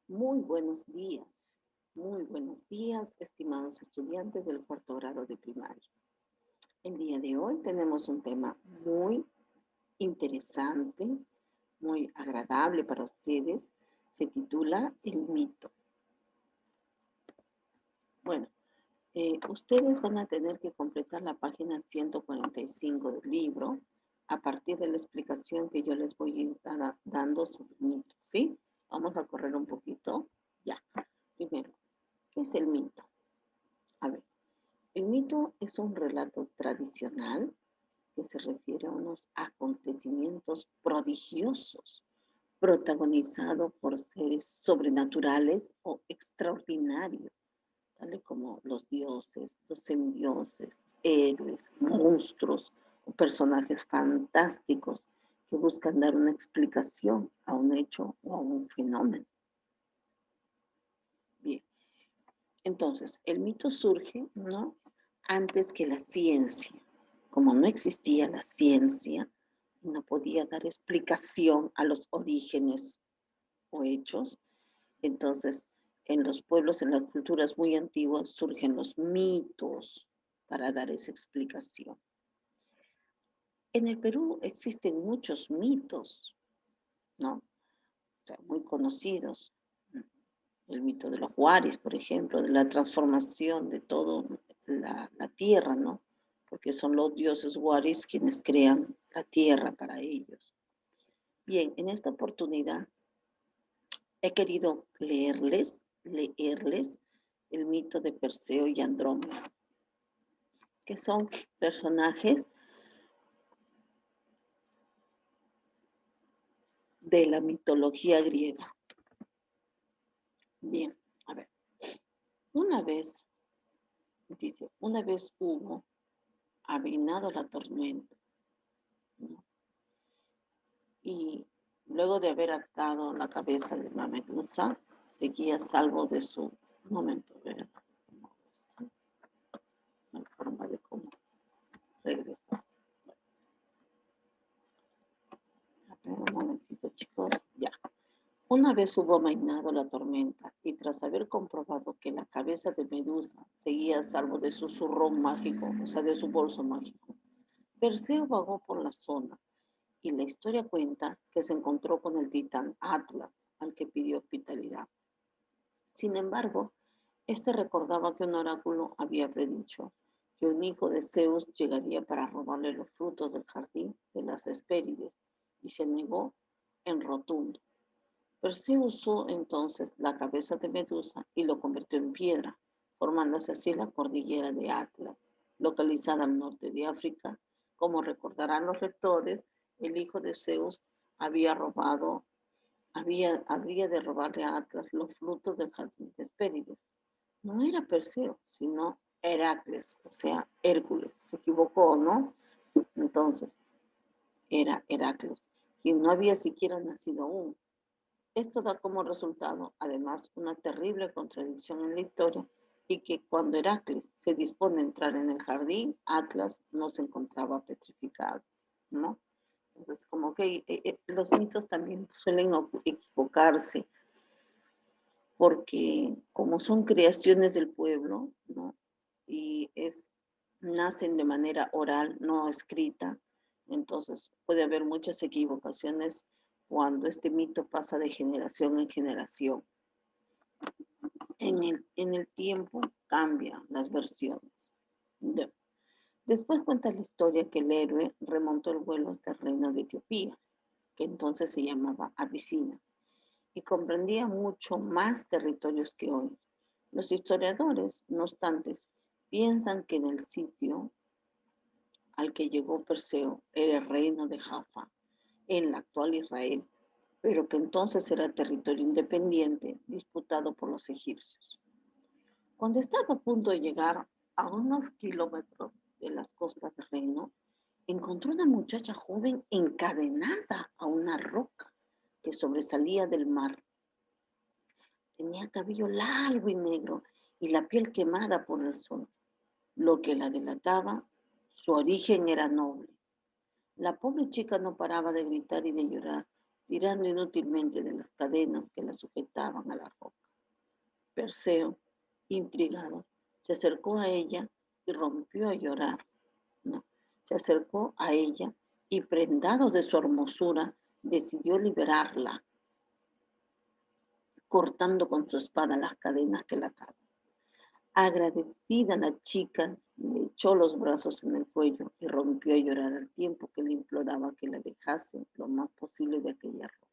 Muy buenos días, estimados estudiantes del cuarto grado de primaria. El día de hoy tenemos un tema muy interesante, muy agradable para ustedes. Se titula El mito. Bueno, ustedes van a tener que completar la página 145 del libro a partir de la explicación que yo les voy a ir dando sobre el mito, ¿sí? Vamos a correr un poquito. Ya, primero, ¿qué es el mito? A ver, el mito es un relato tradicional que se refiere a unos acontecimientos prodigiosos protagonizados por seres sobrenaturales o extraordinarios, tales como los dioses, los semidioses, héroes, monstruos o personajes fantásticos que buscan dar una explicación a un hecho o a un fenómeno. Bien, entonces el mito surge, ¿no?, antes que la ciencia. Como no existía la ciencia, no podía dar explicación a los orígenes o hechos, entonces en los pueblos, en las culturas muy antiguas, surgen los mitos para dar esa explicación. En el Perú existen muchos mitos, ¿no? O sea, muy conocidos. El mito de los Huaris, por ejemplo, de la transformación de toda la tierra, ¿no? Porque son los dioses Huaris quienes crean la tierra para ellos. Bien, en esta oportunidad he querido leerles el mito de Perseo y Andrómeda, que son personajes de la mitología griega. Bien, a ver. Una vez hubo avinado la tormenta, ¿no? Y luego de haber atado la cabeza de la medusa, seguía salvo de su momento. ¿Verdad? No hay forma de cómo regresar. A ver, un momentito, chicos. Ya. Una vez hubo amainado la tormenta y tras haber comprobado que la cabeza de Medusa seguía a salvo de su zurrón mágico, o sea, de su bolso mágico, Perseo vagó por la zona y la historia cuenta que se encontró con el titán Atlas, al que pidió hospitalidad. Sin embargo, este recordaba que un oráculo había predicho que un hijo de Zeus llegaría para robarle los frutos del jardín de las Hespérides y se negó en rotundo. Perseo usó entonces la cabeza de Medusa y lo convirtió en piedra, formándose así la cordillera de Atlas, localizada al norte de África. Como recordarán los lectores, el hijo de Zeus habría de robarle a Atlas los frutos del jardín de Hespérides. No era Perseo, sino Heracles, o sea, Hércules. Se equivocó, ¿no? Entonces, era Heracles, quien no había siquiera nacido aún. Esto da como resultado, además, una terrible contradicción en la historia y que cuando Heracles se dispone a entrar en el jardín, Atlas no se encontraba petrificado, ¿no? Entonces, como que los mitos también suelen equivocarse porque como son creaciones del pueblo, ¿no?, y nacen de manera oral, no escrita, entonces puede haber muchas equivocaciones cuando este mito pasa de generación en generación. En el tiempo cambian las versiones. Después cuenta la historia que el héroe remontó el vuelo hasta el reino de Etiopía, que entonces se llamaba Abisinia, y comprendía mucho más territorios que hoy. Los historiadores, no obstante, piensan que en el sitio al que llegó Perseo era el reino de Jaffa, en la actual Israel, pero que entonces era territorio independiente disputado por los egipcios. Cuando estaba a punto de llegar a unos kilómetros de las costas del reino, encontró una muchacha joven encadenada a una roca que sobresalía del mar. Tenía cabello largo y negro y la piel quemada por el sol, lo que la delataba su origen era noble. La pobre chica no paraba de gritar y de llorar tirando inútilmente de las cadenas que la sujetaban a la roca. Perseo, intrigado, se acercó a ella y rompió a llorar. No, se acercó a ella y, prendado de su hermosura, decidió liberarla, cortando con su espada las cadenas que la ataban. Agradecida, la chica le echó los brazos en el cuello y rompió a llorar al tiempo que le imploraba que la dejase lo más posible de aquella roca.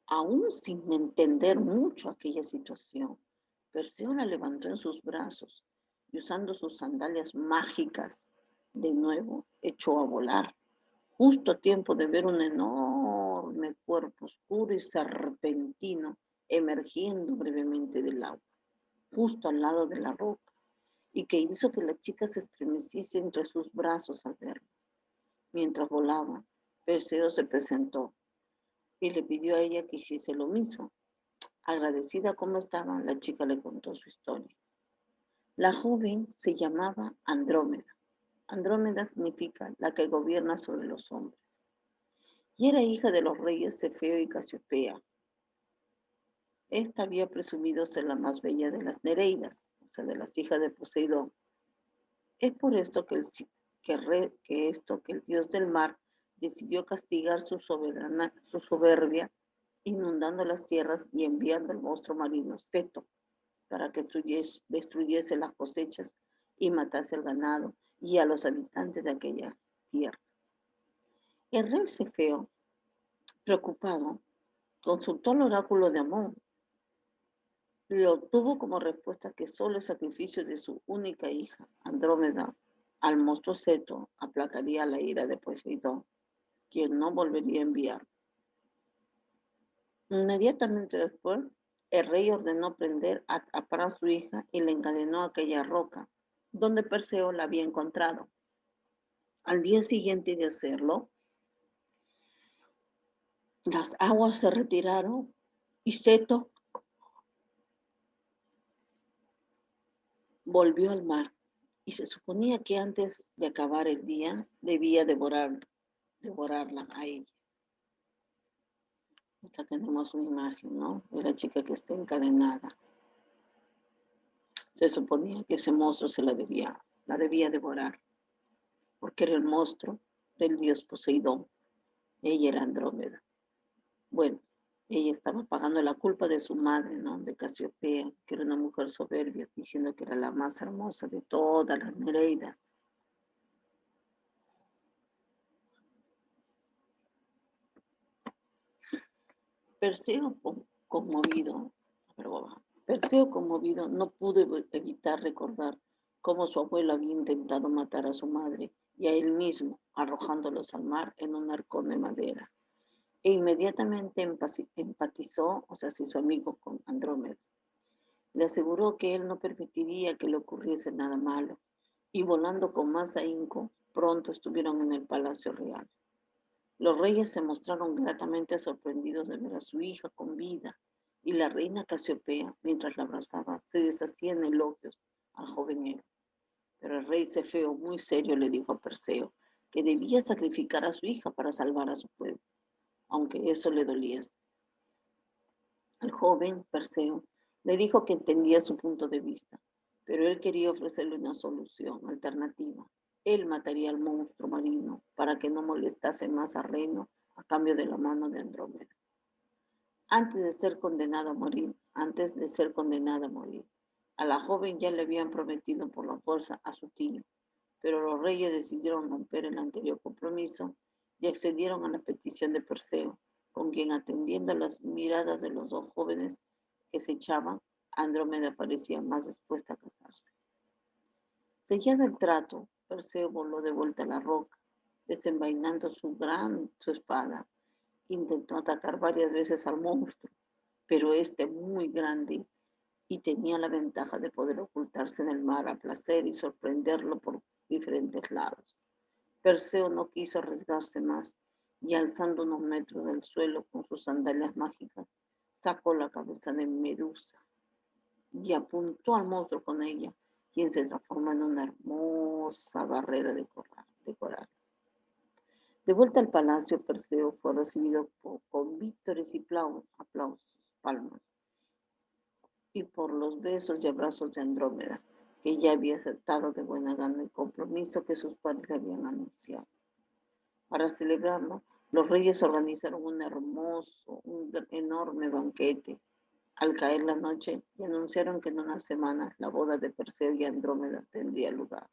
Aún sin entender mucho aquella situación, Perseo la levantó en sus brazos y, usando sus sandalias mágicas, de nuevo echó a volar, justo a tiempo de ver un enorme cuerpo oscuro y serpentino emergiendo brevemente del agua, justo al lado de la roca, y que hizo que la chica se estremeciese entre sus brazos al verlo. Mientras volaba, Perseo se presentó y le pidió a ella que hiciese lo mismo. Agradecida como estaba, la chica le contó su historia. La joven se llamaba Andrómeda. Andrómeda significa la que gobierna sobre los hombres. Y era hija de los reyes Cefeo y Casiopea. Esta había presumido ser la más bella de las Nereidas, o sea, de las hijas de Poseidón. Es por esto que el dios del mar decidió castigar su soberbia, inundando las tierras y enviando al monstruo marino Ceto para que destruyese las cosechas y matase al ganado y a los habitantes de aquella tierra. El rey Cefeo, preocupado, consultó al oráculo de Amón y obtuvo como respuesta que solo el sacrificio de su única hija, Andrómeda, al monstruo Ceto aplacaría la ira de Poseidón, quien no volvería a enviar. Inmediatamente después, el rey ordenó prender a su hija y la encadenó a aquella roca, donde Perseo la había encontrado. Al día siguiente de hacerlo, las aguas se retiraron y Ceto volvió al mar. Y se suponía que antes de acabar el día debía devorarla a ella. Acá tenemos una imagen, ¿no? De la chica que está encadenada. Se suponía que ese monstruo la debía devorar, porque era el monstruo del dios Poseidón. Ella era Andrómeda. Bueno, ella estaba pagando la culpa de su madre, ¿no? De Casiopea, que era una mujer soberbia, diciendo que era la más hermosa de todas las Nereidas. Perseo conmovido no pudo evitar recordar cómo su abuelo había intentado matar a su madre y a él mismo, arrojándolos al mar en un arcón de madera. E inmediatamente empatizó, o sea, se hizo amigo con Andrómeda. Le aseguró que él no permitiría que le ocurriese nada malo, y volando con más ahínco, pronto estuvieron en el palacio real. Los reyes se mostraron gratamente sorprendidos de ver a su hija con vida, y la reina Casiopea, mientras la abrazaba, se deshacía en elogios al joven héroe. Pero el rey Cefeo, muy serio, le dijo a Perseo que debía sacrificar a su hija para salvar a su pueblo, aunque eso le doliese. Al joven Perseo le dijo que entendía su punto de vista, pero él quería ofrecerle una solución alternativa. Él mataría al monstruo marino para que no molestase más a Reino a cambio de la mano de Andrómeda. Antes de ser condenada a morir, a la joven ya le habían prometido por la fuerza a su tío, pero los reyes decidieron romper el anterior compromiso y accedieron a la petición de Perseo, con quien, atendiendo a las miradas de los dos jóvenes que se echaban, Andrómeda parecía más dispuesta a casarse. Sellado el trato, Perseo voló de vuelta a la roca, desenvainando su espada. Intentó atacar varias veces al monstruo, pero este, muy grande, y tenía la ventaja de poder ocultarse en el mar a placer y sorprenderlo por diferentes lados. Perseo no quiso arriesgarse más y, alzando unos metros del suelo con sus sandalias mágicas, sacó la cabeza de Medusa y apuntó al monstruo con ella, quien se transformó en una hermosa barrera de coral. De vuelta al palacio, Perseo fue recibido con vítores y aplausos, palmas, y por los besos y abrazos de Andrómeda, que ya había aceptado de buena gana el compromiso que sus padres le habían anunciado. Para celebrarlo, los reyes organizaron un enorme banquete al caer la noche y anunciaron que en unas semanas la boda de Perseo y Andrómeda tendría lugar.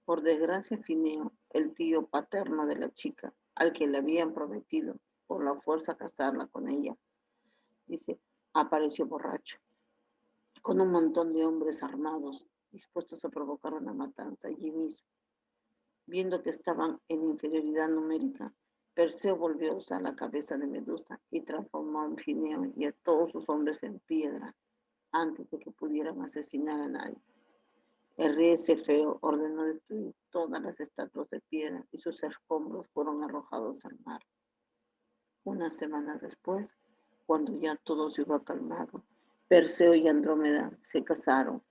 Por desgracia, Fineo, el tío paterno de la chica, al que le habían prometido por la fuerza casarla con ella, dice, apareció borracho, con un montón de hombres armados, dispuestos a provocar una matanza allí mismo. Viendo que estaban en inferioridad numérica, Perseo volvió a usar la cabeza de Medusa y transformó a Fineo y a todos sus hombres en piedra antes de que pudieran asesinar a nadie. El rey Cefeo ordenó destruir todas las estatuas de piedra y sus escombros fueron arrojados al mar. Unas semanas después, cuando ya todo se hubo calmado, Perseo y Andrómeda se casaron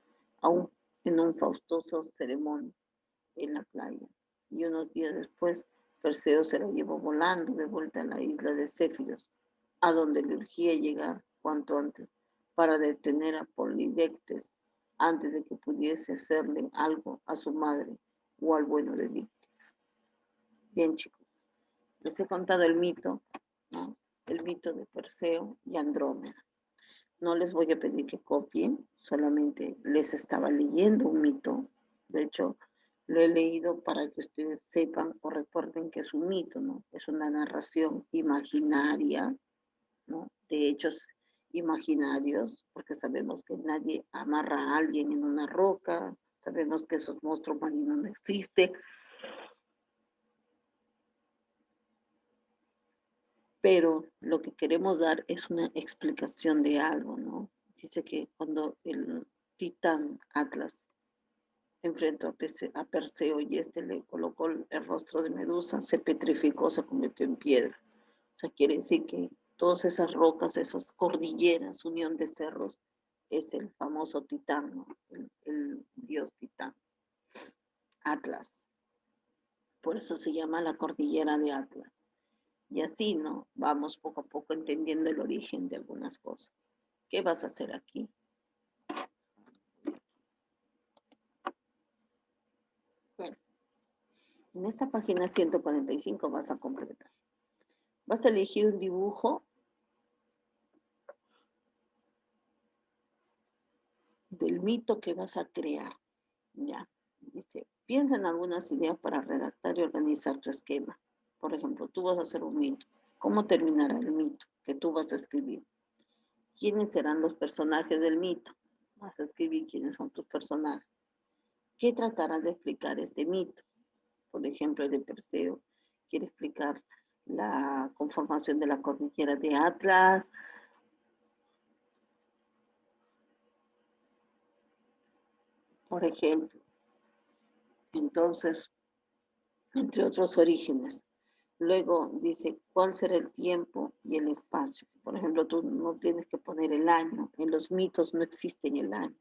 aún en un faustoso ceremonia en la playa. Y unos días después, Perseo se la llevó volando de vuelta a la isla de Céfiros, a donde le urgía llegar cuanto antes para detener a Polidectes antes de que pudiese hacerle algo a su madre o al bueno de Dictys. Bien, chicos, les he contado el mito, ¿no? El mito de Perseo y Andrómeda. No les voy a pedir que copien, solamente les estaba leyendo un mito. De hecho, lo he leído para que ustedes sepan o recuerden que es un mito, ¿no? Es una narración imaginaria, ¿no? De hechos imaginarios, porque sabemos que nadie amarra a alguien en una roca, sabemos que esos monstruos marinos no existen, pero lo que queremos dar es una explicación de algo, ¿no? Dice que cuando el titán Atlas enfrentó a Perseo y este le colocó el rostro de Medusa, se petrificó, se convirtió en piedra. O sea, quiere decir que todas esas rocas, esas cordilleras, unión de cerros, es el famoso titán, ¿no? El dios titán, Atlas. Por eso se llama la cordillera de Atlas. Y así, ¿no? Vamos poco a poco entendiendo el origen de algunas cosas. ¿Qué vas a hacer aquí? Bueno, en esta página 145 vas a completar. Vas a elegir un dibujo del mito que vas a crear. Ya, dice, piensa en algunas ideas para redactar y organizar tu esquema. Por ejemplo, tú vas a hacer un mito. ¿Cómo terminará el mito que tú vas a escribir? ¿Quiénes serán los personajes del mito? Vas a escribir quiénes son tus personajes. ¿Qué tratará de explicar este mito? Por ejemplo, el de Perseo quiere explicar la conformación de la cordillera de Atlas. Por ejemplo, entonces, entre otros orígenes. Luego dice, ¿cuál será el tiempo y el espacio? Por ejemplo, tú no tienes que poner el año. En los mitos no existe el año.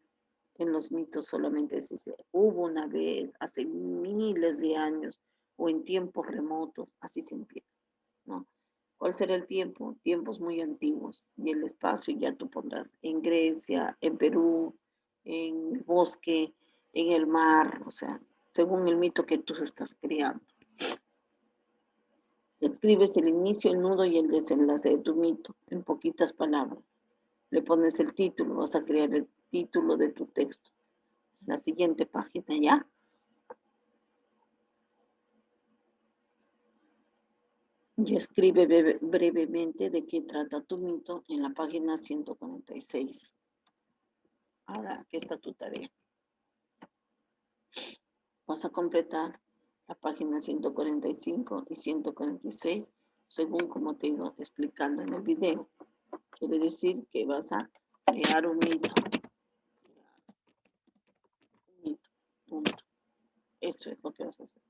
En los mitos solamente se dice, hubo una vez, hace miles de años, o en tiempos remotos, así se empieza, ¿no? ¿Cuál será el tiempo? Tiempos muy antiguos. Y el espacio ya tú pondrás en Grecia, en Perú, en el bosque, en el mar, o sea, según el mito que tú estás creando. Escribes el inicio, el nudo y el desenlace de tu mito en poquitas palabras. Le pones el título, vas a crear el título de tu texto. La siguiente página, ¿ya? Y escribe brevemente de qué trata tu mito en la página 146. Ahora, aquí está tu tarea. Vas a completar la página 145 y 146 según como te he ido explicando en el video. Quiere decir que vas a crear un mito. Punto. Eso es lo que vas a hacer.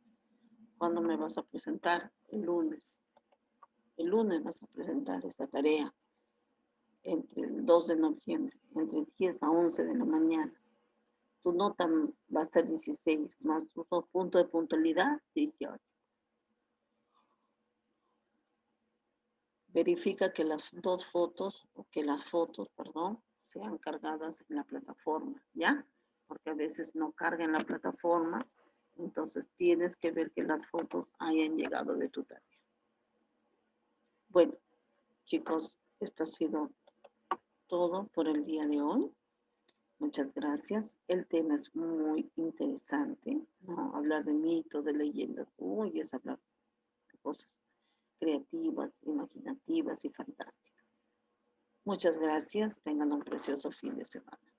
¿Cuándo me vas a presentar? El lunes. El lunes vas a presentar esa tarea entre el 2 de noviembre, entre 10 a 11 de la mañana. Tu nota va a ser 16, más tus 2 puntos de puntualidad, 18. Verifica que las dos fotos, o que las fotos, perdón, sean cargadas en la plataforma, ¿ya? Porque a veces no carga en la plataforma, entonces tienes que ver que las fotos hayan llegado de tu tarea. Bueno, chicos, esto ha sido todo por el día de hoy. Muchas gracias. El tema es muy interesante, ¿no? Hablar de mitos, de leyendas, uy, es hablar de cosas creativas, imaginativas y fantásticas. Muchas gracias. Tengan un precioso fin de semana.